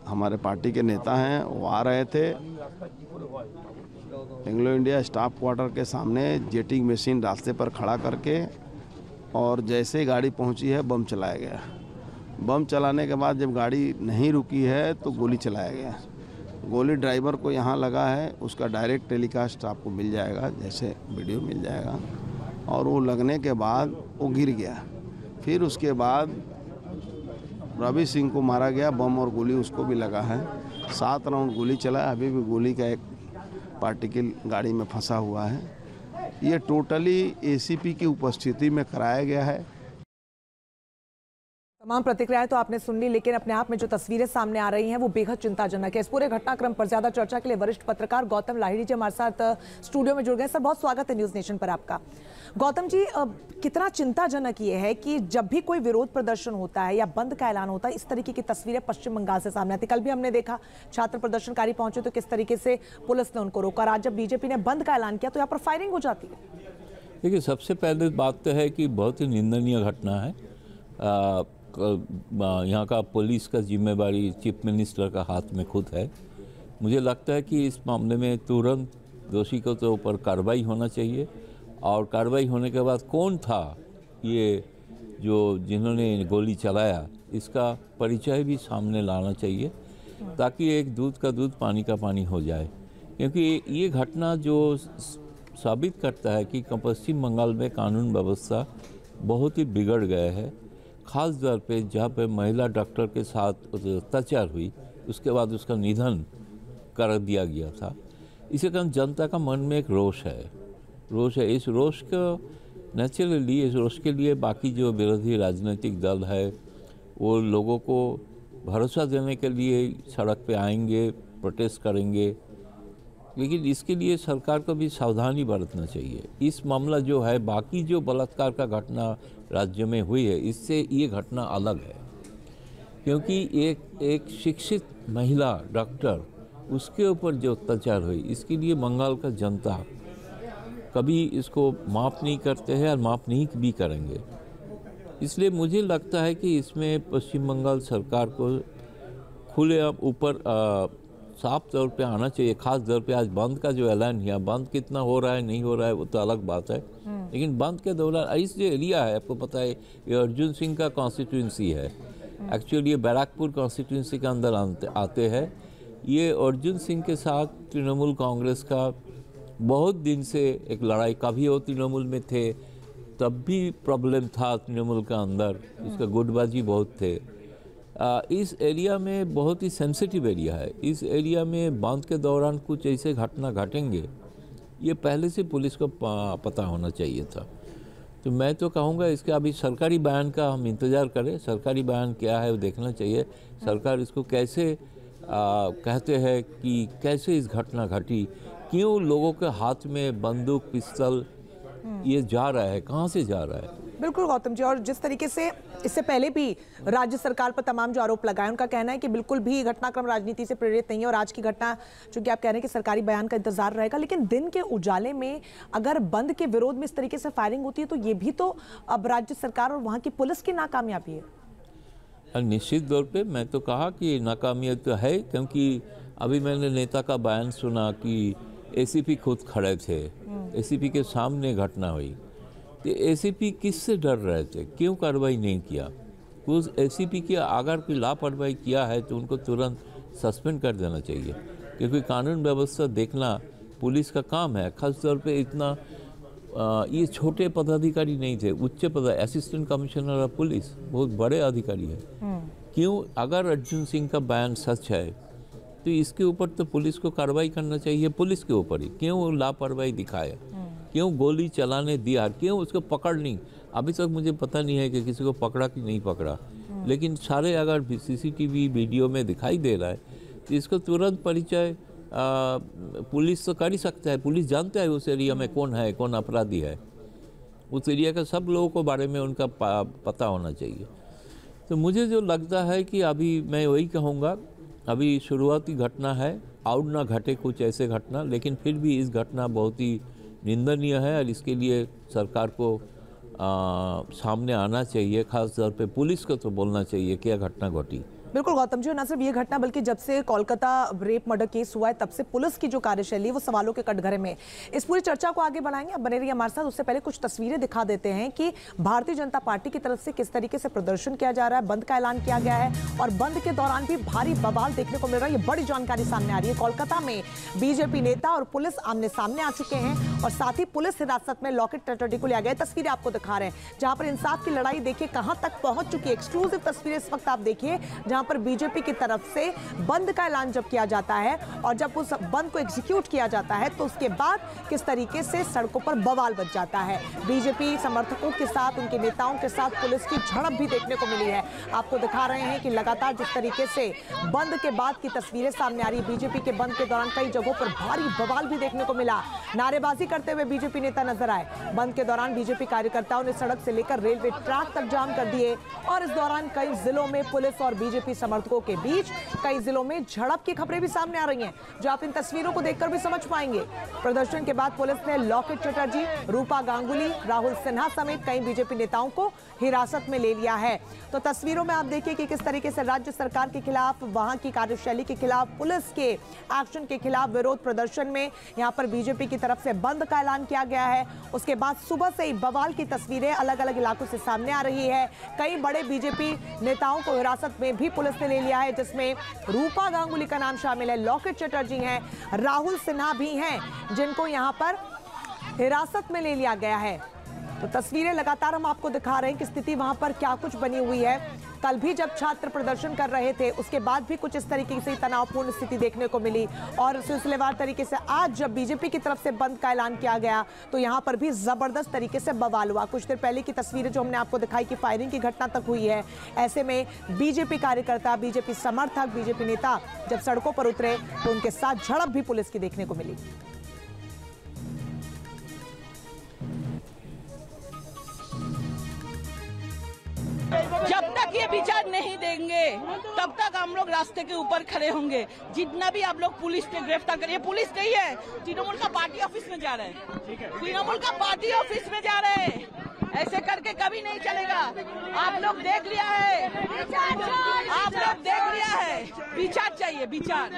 हमारे पार्टी के नेता हैं, वो आ रहे थे। एंग्लो इंडिया स्टाफ क्वार्टर के सामने जेटिंग मशीन रास्ते पर खड़ा करके, और जैसे ही गाड़ी पहुंची है बम चलाया गया। बम चलाने के बाद जब गाड़ी नहीं रुकी है तो गोली चलाया गया। गोली ड्राइवर को यहाँ लगा है, उसका डायरेक्ट टेलीकास्ट आपको मिल जाएगा, जैसे वीडियो मिल जाएगा। और वो लगने के बाद वो गिर गया। फिर उसके बाद रवि सिंह को मारा गया, बम और गोली उसको भी लगा है। 7 राउंड गोली चला है, अभी भी गोली का एक पार्टिकल गाड़ी में फंसा हुआ है। ये टोटली एसीपी की उपस्थिति में कराया गया है। तमाम प्रतिक्रियाएं तो आपने सुन ली, लेकिन अपने आप में जो तस्वीरें सामने आ रही हैं वो बेहद चिंताजनक है। इस पूरे घटनाक्रम पर ज्यादा चर्चा के लिए वरिष्ठ पत्रकार गौतम लाहिड़ी जी हमारे साथ स्टूडियो में जुड़ गए। सर, बहुत स्वागत है न्यूज नेशन पर आपका। गौतम जी, कितना चिंताजनक ये है कि जब भी कोई विरोध प्रदर्शन होता है या बंद का ऐलान होता है, इस तरीके की तस्वीरें पश्चिम बंगाल से सामने आती। कल भी हमने देखा छात्र प्रदर्शनकारी पहुंचे तो किस तरीके से पुलिस ने उनको रोका। आज जब बीजेपी ने बंद का ऐलान किया तो यहाँ पर फायरिंग हो जाती है। देखिए, सबसे पहले बात तो है कि बहुत ही निंदनीय घटना है। यहाँ का पुलिस का जिम्मेवारी चीफ मिनिस्टर का हाथ में खुद है। मुझे लगता है कि इस मामले में तुरंत दोषी को तो ऊपर कार्रवाई होना चाहिए, और कार्रवाई होने के बाद कौन था ये जो जिन्होंने गोली चलाया, इसका परिचय भी सामने लाना चाहिए, ताकि एक दूध का दूध पानी का पानी हो जाए। क्योंकि ये घटना जो साबित करता है कि पश्चिम बंगाल में कानून व्यवस्था बहुत ही बिगड़ गया है। ख़ास तौर पे जहाँ पे महिला डॉक्टर के साथ अत्याचार हुई, उसके बाद उसका निधन कर दिया गया था। इसी कारण जनता का मन में एक रोष है। इस रोष को नेचुरली, इस रोष के लिए बाकी जो विरोधी राजनीतिक दल है वो लोगों को भरोसा देने के लिए सड़क पे आएंगे, प्रोटेस्ट करेंगे, लेकिन इसके लिए सरकार को भी सावधानी बरतना चाहिए। इस मामला जो है, बाकी जो बलात्कार का घटना राज्य में हुई है, इससे ये घटना अलग है। क्योंकि एक शिक्षित महिला डॉक्टर, उसके ऊपर जो अत्याचार हुई, इसके लिए बंगाल का जनता कभी इसको माफ़ नहीं करते हैं और माफ़ नहीं भी करेंगे। इसलिए मुझे लगता है कि इसमें पश्चिम बंगाल सरकार को खुले ऊपर साफ तौर पे आना चाहिए। खास तौर पे आज बंद का जो ऐलान किया, बंद कितना हो रहा है नहीं हो रहा है वो तो अलग बात है, लेकिन बंद के दौरान इस जो एरिया है, आपको पता है ये अर्जुन सिंह का कॉन्स्टिट्यूंसी है। एक्चुअली ये बैराकपुर कॉन्स्टिट्यूंसी के अंदर आते हैं। ये अर्जुन सिंह के साथ तृणमूल कांग्रेस का बहुत दिन से एक लड़ाई, कभी वो तृणमूल में थे तब भी प्रॉब्लम था तृणमूल का अंदर, इसका गुटबाजी बहुत थे। इस एरिया में बहुत ही सेंसिटिव एरिया है। इस एरिया में बंद के दौरान कुछ ऐसे घटना घटेंगे, ये पहले से पुलिस को पता होना चाहिए था। तो मैं तो कहूँगा इसके अभी सरकारी बयान का हम इंतज़ार करें। सरकारी बयान क्या है वो देखना चाहिए। सरकार इसको कैसे कहते हैं कि कैसे इस घटना घटी, क्यों लोगों के हाथ में बंदूक पिस्तौल ये जा रहा है, कहाँ से जा रहा है। बिल्कुल गौतम जी, और जिस तरीके से इससे पहले भी राज्य सरकार पर तमाम जो आरोप लगाए, उनका कहना है कि बिल्कुल भी घटनाक्रम राजनीति से प्रेरित नहीं है। और आज की घटना, चूंकि आप कह रहे हैं कि सरकारी बयान का इंतजार रहेगा, लेकिन दिन के उजाले में अगर बंद के विरोध में इस तरीके से फायरिंग होती है तो ये भी तो अब राज्य सरकार और वहाँ की पुलिस की नाकामयाबी है। निश्चित तौर पर मैं तो कहा कि नाकामयाबी तो है, क्योंकि अभी मैंने नेता का बयान सुना कि एसीपी खुद खड़े थे, एसीपी के सामने घटना हुई। तो एसीपी किससे डर रहे थे, क्यों कार्रवाई नहीं किया। उस एसीपी की अगर कोई लापरवाही किया है तो उनको तुरंत सस्पेंड कर देना चाहिए, क्योंकि कानून व्यवस्था देखना पुलिस का काम है। खासतौर पे इतना ये छोटे पदाधिकारी नहीं थे, उच्च असिस्टेंट कमिश्नर ऑफ पुलिस बहुत बड़े अधिकारी है। क्यों, अगर अर्जुन सिंह का बयान सच है तो इसके ऊपर तो पुलिस को कार्रवाई करना चाहिए। पुलिस के ऊपर ही क्यों लापरवाही दिखाया, क्यों गोली चलाने दिया, क्यों उसको पकड़ नहीं। अभी तक मुझे पता नहीं है कि किसी को पकड़ा कि नहीं पकड़ा, लेकिन सारे अगर सीसीटीवी वीडियो में दिखाई दे रहा है तो इसको तुरंत परिचय पुलिस तो कर ही सकता है। पुलिस जानता है उस एरिया में कौन है, कौन अपराधी है। उस एरिया का सब लोगों को बारे में उनका पता होना चाहिए। तो मुझे जो लगता है कि अभी मैं वही कहूँगा, अभी शुरुआती घटना है, और ना घटे कुछ ऐसे घटना, लेकिन फिर भी इस घटना बहुत ही निंदनीय है और इसके लिए सरकार को सामने आना चाहिए। खास तौर पे पुलिस को तो बोलना चाहिए क्या घटना घटी। बिल्कुल गौतम जी, और न सिर्फ ये घटना बल्कि जब से कोलकाता रेप मर्डर केस हुआ है तब से पुलिस की जो कार्यशैली वो सवालों के कटघरे में। इस पूरी चर्चा को आगे बढ़ाएंगे, अब बने रहिए हमारे साथ। उससे पहले कुछ तस्वीरें दिखा देते हैं कि भारतीय जनता पार्टी की तरफ से किस तरीके से प्रदर्शन किया जा रहा है, बंद का ऐलान किया गया है और बंद के दौरान भी भारी बवाल देखने को मिल रहा है। ये बड़ी जानकारी सामने आ रही है। कोलकाता में बीजेपी नेता और पुलिस आमने सामने आ चुके हैं और साथ ही पुलिस हिरासत में लॉकेट चटर्जी को लिया गया। तस्वीरें आपको दिखा रहे हैं जहां पर इंसाफ की लड़ाई देखिए कहां तक पहुंच चुकी है। एक्सक्लूसिव तस्वीरें इस वक्त आप देखिए जहां पर बीजेपी की तरफ से बंद का ऐलान जब किया जाता है और जब उस बंद को एग्जीक्यूट किया जाता है तो उसके बाद किस तरीके से सड़कों पर बवाल बच जाता है। बीजेपी समर्थकों के साथ, उनके नेताओं के साथ पुलिस की झड़प भी देखने को मिली है। आपको दिखा रहे हैं कि लगातार जिस तरीके से बंद के बाद की तस्वीरें सामने आ रही है। बीजेपी के बंद के दौरान कई जगहों पर भारी बवाल भी देखने को मिला। नारेबाजी करते हुए बीजेपी नेता नजर आए। बंद के दौरान बीजेपी कार्यकर्ताओं ने सड़क से लेकर रेलवे ट्रैक तक जाम कर दिए और इस दौरान कई जिलों में पुलिस और बीजेपी समर्थकों के बीच कई जिलों में झड़प की खबरें भी सामने आ रही हैं, जो आप इन तस्वीरों को देखकर भी समझ पाएंगे। प्रदर्शन के बाद पुलिस ने लॉकेट चटर्जी, रूपा गांगुली, राहुल सिन्हा समेत कई बीजेपी नेताओं को हिरासत में ले लिया है। तो तस्वीरों में आप देखिए कि किस तरीके से राज्य सरकार के खिलाफ, वहां की कार्यशैली के खिलाफ, पुलिस के एक्शन के खिलाफ विरोध प्रदर्शन में यहां पर बीजेपी की तरफ से बंद का ऐलान किया गया है। उसके बाद सुबह से ही बवाल की तस्वीरें अलग अलग इलाकों से सामने आ रही है। कई बड़े बीजेपी नेताओं को हिरासत में भी पुलिस ने ले लिया है, जिसमें रूपा गांगुली का नाम शामिल है, लॉकेट चटर्जी हैं, राहुल सिन्हा भी हैं जिनको यहां पर हिरासत में ले लिया गया है। तो तस्वीरें लगातार हम आपको दिखा रहे हैं कि स्थिति वहां पर क्या कुछ बनी हुई है। कल भी जब छात्र प्रदर्शन कर रहे थे उसके बाद भी कुछ इस तरीके से तनावपूर्ण स्थिति देखने को मिली और सिलसिलेवार तरीके से आज जब बीजेपी की तरफ से बंद का ऐलान किया गया तो यहां पर भी जबरदस्त तरीके से बवाल हुआ। कुछ देर पहले की तस्वीरें जो हमने आपको दिखाई कि फायरिंग की घटना तक हुई है। ऐसे में बीजेपी कार्यकर्ता, बीजेपी समर्थक, बीजेपी नेता जब सड़कों पर उतरे तो उनके साथ झड़प भी पुलिस की देखने को मिली। जब तक ये विचार नहीं देंगे तब तक हम लोग रास्ते के ऊपर खड़े होंगे। जितना भी आप लोग पुलिस के गिरफ्तार करिए, पुलिस नहीं है, तृणमूल का पार्टी ऑफिस में जा रहे हैं, तृणमूल का पार्टी ऑफिस में जा रहे हैं। ऐसे करके कभी नहीं चलेगा। आप लोग देख लिया है, आप लोग देख लिया है। विचार चाहिए, विचार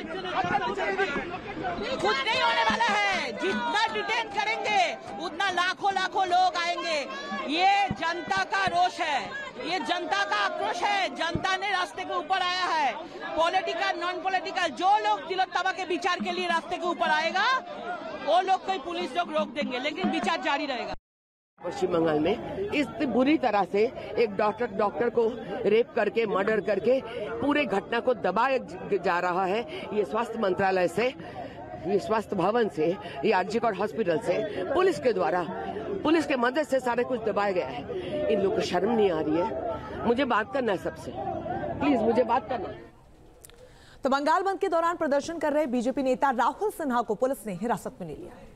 कुछ नहीं होने वाला है। जितना डिटेन करेंगे उतना लाखों लाखों लोग आएंगे। ये जनता का रोष है, ये जनता का आक्रोश है। जनता ने रास्ते के ऊपर आया है। पॉलिटिकल, नॉन पॉलिटिकल, जो लोग तिलोत्तमा के विचार के लिए रास्ते के ऊपर आएगा वो लोग कोई पुलिस लोग रोक देंगे, लेकिन विचार जारी रहेगा। पश्चिम बंगाल में इस बुरी तरह से एक डॉक्टर को रेप करके, मर्डर करके पूरे घटना को दबाया जा रहा है। ये स्वास्थ्य मंत्रालय से, ये स्वास्थ्य भवन से, ये आरजीकर हॉस्पिटल से, पुलिस के द्वारा, पुलिस के मदद से सारे कुछ दबाया गया है। इन लोगों को शर्म नहीं आ रही है। मुझे बात करना है सबसे, प्लीज मुझे बात करना है। तो बंगाल बंद के दौरान प्रदर्शन कर रहे बीजेपी नेता राहुल सिन्हा को पुलिस ने हिरासत में ले लिया।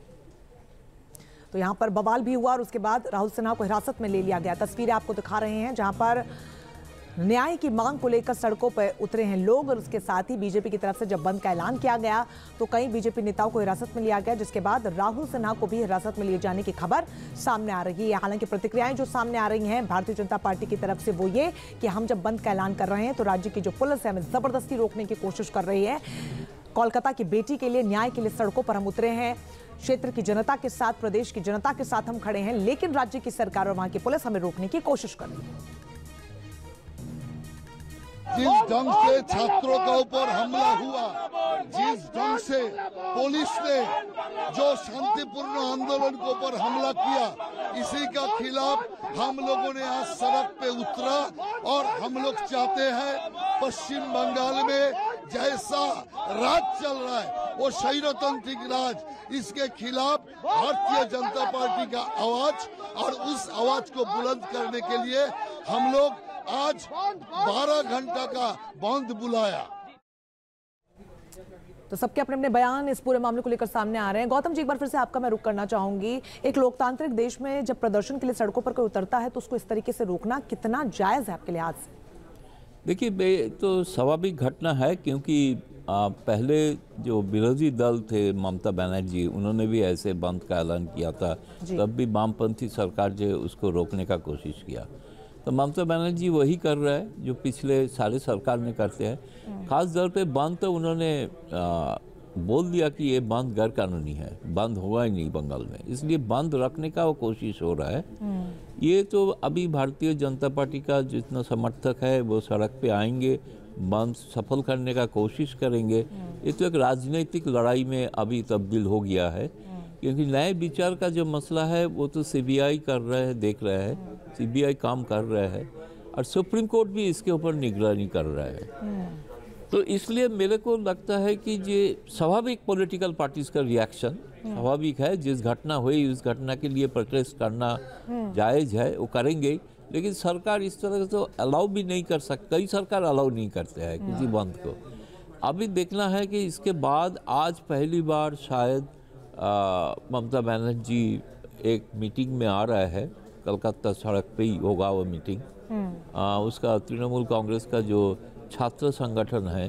तो यहां पर बवाल भी हुआ और उसके बाद राहुल सिन्हा को हिरासत में ले लिया गया। तस्वीरें आपको दिखा रहे हैं जहां पर न्याय की मांग को लेकर सड़कों पर उतरे हैं लोग और उसके साथ ही बीजेपी की तरफ से जब बंद का ऐलान किया गया तो कई बीजेपी नेताओं को हिरासत में लिया गया, जिसके बाद राहुल सिन्हा को भी हिरासत में लिए जाने की खबर सामने आ रही है। हालांकि प्रतिक्रियाएं जो सामने आ रही हैं भारतीय जनता पार्टी की तरफ से वो ये कि हम जब बंद का ऐलान कर रहे हैं तो राज्य की जो पुलिस है हमें जबरदस्ती रोकने की कोशिश कर रही है। कोलकाता की बेटी के लिए, न्याय के लिए सड़कों पर हम उतरे हैं। क्षेत्र की जनता के साथ, प्रदेश की जनता के साथ हम खड़े हैं, लेकिन राज्य की सरकार और वहां की पुलिस हमें रोकने की कोशिश कर रही है। जिस ढंग से छात्रों के ऊपर हमला हुआ, जिस ढंग से पुलिस ने जो शांतिपूर्ण आंदोलन के ऊपर हमला किया, इसी का खिलाफ हम लोगों ने आज सड़क पे उतरा और हम लोग चाहते हैं पश्चिम बंगाल में जैसा राज चल रहा है वो स्वैरतांत्रिक राज, इसके खिलाफ भारतीय जनता पार्टी का आवाज और उस आवाज को बुलंद करने के लिए हम लोग आज 12 घंटा का बंद बुलाया। तो सबके अपने अपने बयान इस पूरे मामले को लेकर सामने आ रहे हैं। गौतम जी, एक बार फिर से आपका मैं रुख करना चाहूंगी। एक लोकतांत्रिक देश में जब प्रदर्शन के लिए सड़कों पर कोई उतरता है तो उसको इस तरीके से रोकना कितना जायज है आपके लिहाज से? देखिए, तो स्वाभाविक घटना है क्योंकि पहले जो विरोधी दल थे ममता बनर्जी, उन्होंने भी ऐसे बंद का ऐलान किया था। तब भी वामपंथी सरकार जो उसको रोकने का कोशिश किया। तो ममता बनर्जी वही कर रहा है जो पिछले सारे सरकार में करते हैं। खास तौर पे बंद तो उन्होंने बोल दिया कि ये बंद गैर कानूनी है, बंद हुआ ही नहीं बंगाल में, इसलिए बंद रखने का वो कोशिश हो रहा है। ये तो अभी भारतीय जनता पार्टी का जितना समर्थक है वो सड़क पे आएंगे, बंद सफल करने का कोशिश करेंगे। ये तो एक राजनीतिक लड़ाई में अभी तब्दील हो गया है, क्योंकि नए विचार का जो मसला है वो तो सीबीआई कर रहा है, देख रहा है, सीबीआई काम कर रहा है और सुप्रीम कोर्ट भी इसके ऊपर निगरानी कर रहा है। तो इसलिए मेरे को लगता है कि ये स्वाभाविक पॉलिटिकल पार्टीज का रिएक्शन स्वाभाविक है। जिस घटना हुई उस घटना के लिए प्रोटेस्ट करना जायज़ है, वो करेंगे, लेकिन सरकार इस तरह से तो अलाउ भी नहीं कर सकती। कई सरकार अलाउ नहीं करते हैं किसी बंद को। अभी देखना है कि इसके बाद आज पहली बार शायद ममता बनर्जी एक मीटिंग में आ रहा है, कलकत्ता सड़क पे ही होगा वो मीटिंग। उसका तृणमूल कांग्रेस का जो छात्र संगठन है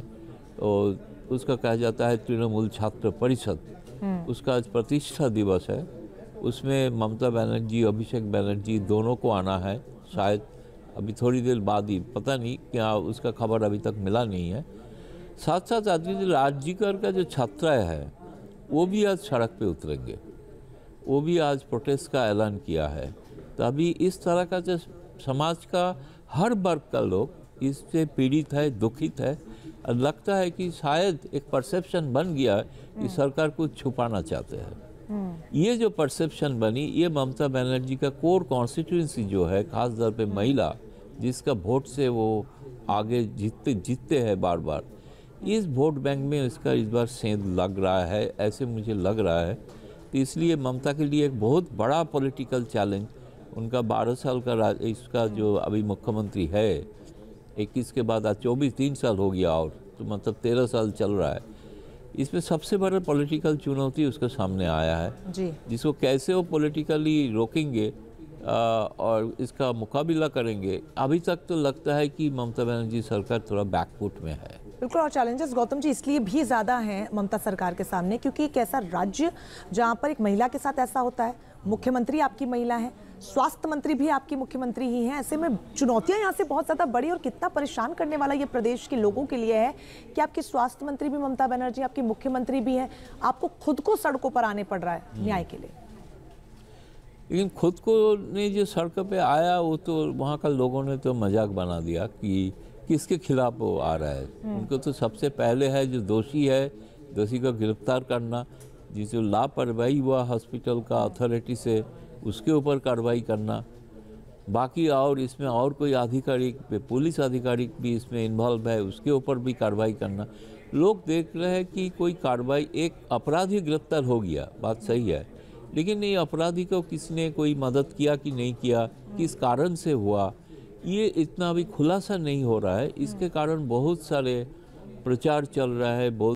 तो उसका कहा जाता है तृणमूल छात्र परिषद, उसका आज प्रतिष्ठा दिवस है। उसमें ममता बनर्जी, अभिषेक बनर्जी दोनों को आना है शायद अभी थोड़ी देर बाद ही, पता नहीं क्या, उसका खबर अभी तक मिला नहीं है। साथ साथ आदमी राज्यकर का जो छात्र है वो भी आज सड़क पे उतरेंगे, वो भी आज प्रोटेस्ट का ऐलान किया है। तो अभी इस तरह का जो समाज का हर वर्ग का लोग इससे पीड़ित है, दुखित है, और लगता है कि शायद एक परसेप्शन बन गया कि सरकार कुछ छुपाना चाहते हैं। ये जो परसेप्शन बनी, ये ममता बनर्जी का कोर कॉन्स्टिट्यूंसी जो है, खास तौर पे महिला जिसका वोट से वो आगे जीतते हैं बार बार, इस वोट बैंक में इसका इस बार सेंध लग रहा है, ऐसे मुझे लग रहा है। तो इसलिए ममता के लिए एक बहुत बड़ा पॉलिटिकल चैलेंज, उनका 12 साल का इसका जो अभी मुख्यमंत्री है, 21 के बाद आज 3 साल हो गया, और तो मतलब 13 साल चल रहा है। इसमें सबसे बड़ा पॉलिटिकल चुनौती उसके सामने आया है जी, जिसको कैसे वो पॉलिटिकली रोकेंगे और इसका मुकाबला करेंगे। अभी तक तो लगता है कि ममता बनर्जी सरकार थोड़ा बैकफुट में है। बिल्कुल, और चैलेंजेस गौतम जी इसलिए भी ज़्यादा हैं ममता सरकार के सामने क्योंकि एक ऐसा राज्य जहां पर एक महिला के साथ ऐसा होता है, मुख्यमंत्री आपकी महिला है, स्वास्थ्य मंत्री भी आपकी मुख्यमंत्री ही हैं। ऐसे में चुनौतियां यहाँ से बहुत ज़्यादा बड़ी, और कितना परेशान करने वाला ये प्रदेश के लोगों के लिए है कि आपके स्वास्थ्य मंत्री भी ममता बनर्जी, आपकी मुख्यमंत्री भी हैं, आपको खुद को सड़कों पर आने पड़ रहा है न्याय के लिए। लेकिन खुद को ने जो सड़क पे आया वो तो वहाँ का लोगों ने तो मजाक बना दिया कि किसके खिलाफ वो आ रहा है। उनको तो सबसे पहले है जो दोषी है, दोषी को गिरफ्तार करना, जिसे लापरवाही हुआ हॉस्पिटल का अथॉरिटी से, उसके ऊपर कार्रवाई करना। बाकी और इसमें और कोई आधिकारिक, पुलिस आधिकारिक भी इसमें इन्वॉल्व है, उसके ऊपर भी कार्रवाई करना। लोग देख रहे हैं कि कोई कार्रवाई, एक अपराधी गिरफ्तार हो गया, बात सही है, लेकिन ये अपराधी को किसने कोई मदद किया कि नहीं किया, किस कारण से हुआ, ये इतना अभी खुलासा नहीं हो रहा है। इसके कारण बहुत सारे प्रचार चल रहा है, बहुत